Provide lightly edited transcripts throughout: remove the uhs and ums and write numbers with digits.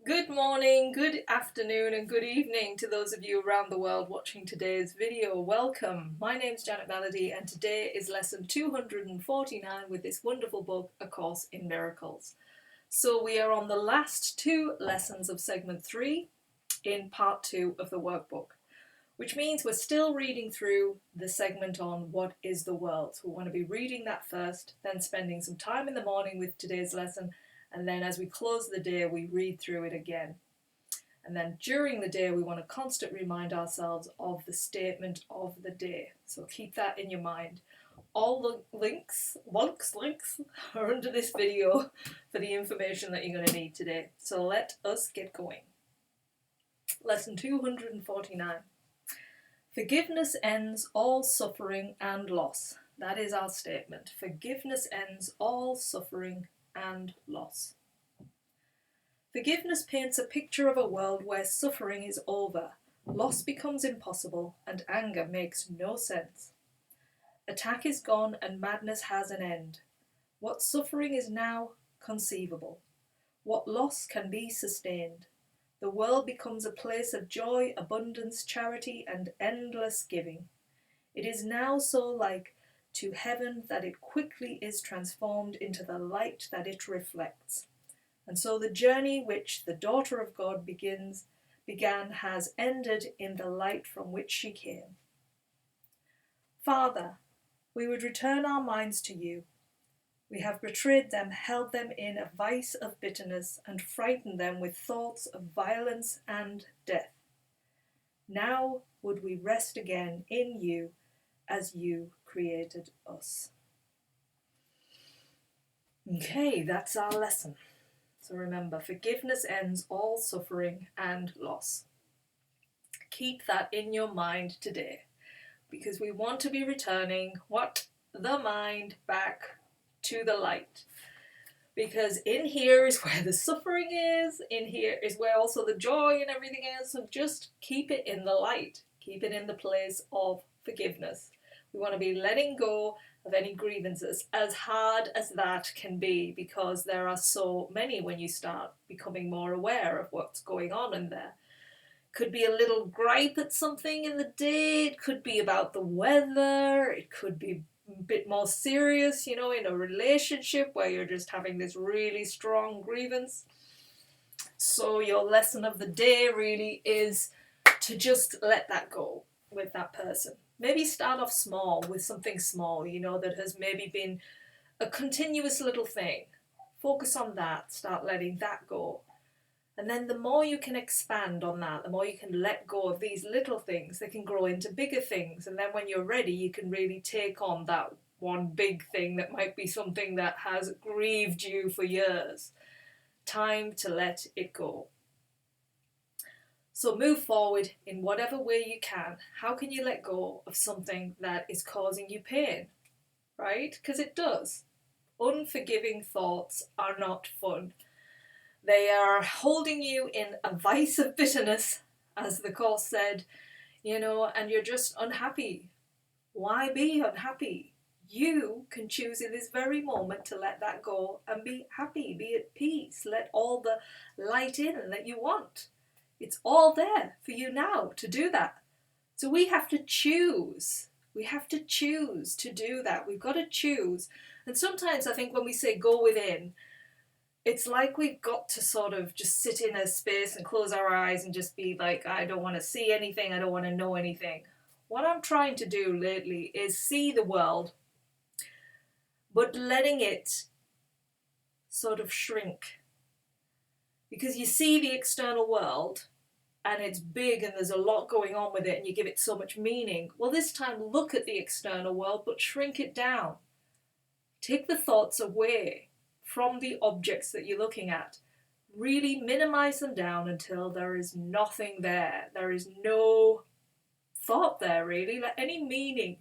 Good morning, good afternoon and good evening to those of you around the world watching today's video. Welcome. My name's Janet Melody and today is lesson 249 with this wonderful book, A Course in Miracles. So we are on the last two lessons of segment 3 in part 2 of the workbook, which means we're still reading through the segment on what is the world. So we want to be reading that first, then spending some time in the morning with today's lesson, and then as we close the day we read through it again. And then during the day we want to constantly remind ourselves of the statement of the day. So keep that in your mind. All the links are under this video for the information that you're going to need today. So let us get going. Lesson 249. Forgiveness ends all suffering and loss. That is our statement. Forgiveness ends all suffering and loss. Forgiveness paints a picture of a world where suffering is over, loss becomes impossible, and anger makes no sense. Attack is gone and madness has an end. What suffering is now conceivable. What loss can be sustained. The world becomes a place of joy, abundance, charity, and endless giving. It is now so like to heaven that it quickly is transformed into the light that it reflects. And so the journey which the daughter of God began has ended in the light from which she came. Father, we would return our minds to you. We have betrayed them, held them in a vice of bitterness, and frightened them with thoughts of violence and death. Now would we rest again in you as you created us. Okay, that's our lesson. So remember, forgiveness ends all suffering and loss. Keep that in your mind today, because we want to be returning the mind back to the light. Because in here is where the suffering is, in here is where also the joy and everything is. So just keep it in the light, keep it in the place of forgiveness. We want to be letting go of any grievances, as hard as that can be, because there are so many when you start becoming more aware of what's going on in there. Could be a little gripe at something in the day, it could be about the weather, it could be a bit more serious, in a relationship where you're just having this really strong grievance. So your lesson of the day really is to just let that go with that person. Maybe start off small with something small, that has maybe been a continuous little thing. Focus on that, start letting that go. And then the more you can expand on that, the more you can let go of these little things, they can grow into bigger things. And then when you're ready, you can really take on that one big thing that might be something that has grieved you for years. Time to let it go. So move forward in whatever way you can. How can you let go of something that is causing you pain? Right? Because it does. Unforgiving thoughts are not fun. They are holding you in a vice of bitterness, as the Course said, and you're just unhappy. Why be unhappy? You can choose in this very moment to let that go and be happy, be at peace. Let all the light in that you want. It's all there for you now to do that. So we have to choose. We have to choose to do that. We've got to choose. And sometimes I think when we say go within, it's like we've got to sort of just sit in a space and close our eyes and just be like, I don't want to see anything, I don't want to know anything. What I'm trying to do lately is see the world, but letting it sort of shrink. Because you see the external world and it's big and there's a lot going on with it and you give it so much meaning. Well, this time look at the external world, but shrink it down. Take the thoughts away from the objects that you're looking at. Really minimize them down until there is nothing there. There is no thought there, really, like any meaning.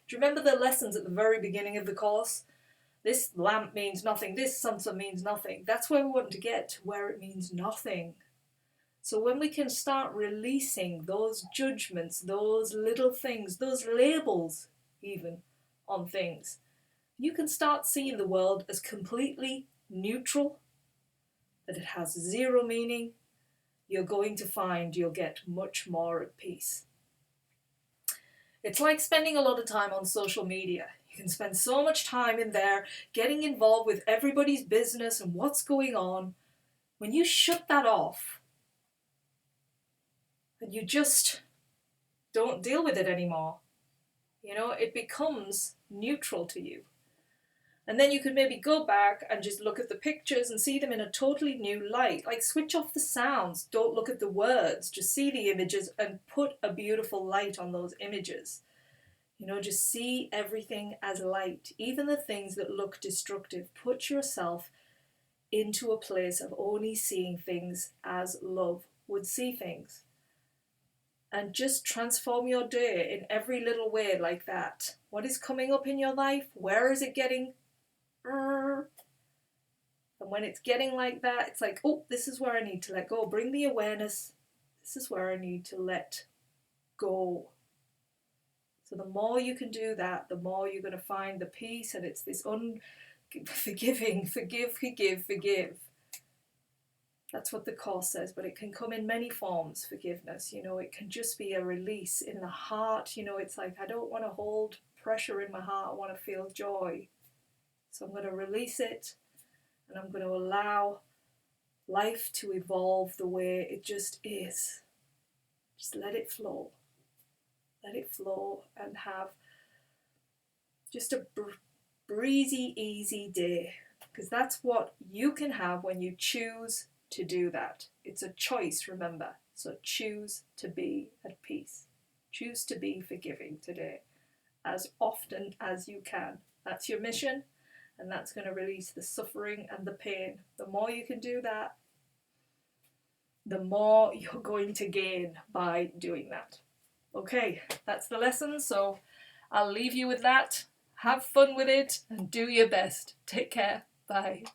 Do you remember the lessons at the very beginning of the course? This lamp means nothing, this sunset means nothing. That's where we want to get, to where it means nothing. So when we can start releasing those judgments, those little things, those labels even on things, you can start seeing the world as completely neutral, that it has zero meaning, you're going to find you'll get much more at peace. It's like spending a lot of time on social media. You can spend so much time in there getting involved with everybody's business and what's going on. When you shut that off and you just don't deal with it anymore, it becomes neutral to you. And then you could maybe go back and just look at the pictures and see them in a totally new light. Like switch off the sounds, don't look at the words, just see the images and put a beautiful light on those images. Just see everything as light, even the things that look destructive. Put yourself into a place of only seeing things as love would see things. And just transform your day in every little way like that. What is coming up in your life? Where is it getting? And when it's getting like that, it's like, oh, this is where I need to let go. Bring the awareness. This is where I need to let go. So the more you can do that, the more you're going to find the peace. And it's this forgiving, forgive. That's what the Course says, but it can come in many forms, forgiveness. It can just be a release in the heart. It's like, I don't want to hold pressure in my heart. I want to feel joy. So I'm going to release it, and I'm going to allow life to evolve the way it just is. Just let it flow. Let it flow and have just a breezy, easy day. Because that's what you can have when you choose to do that. It's a choice, remember. So choose to be at peace. Choose to be forgiving today as often as you can. That's your mission, and that's going to release the suffering and the pain. The more you can do that, the more you're going to gain by doing that. Okay, that's the lesson, so I'll leave you with that. Have fun with it and do your best. Take care. Bye.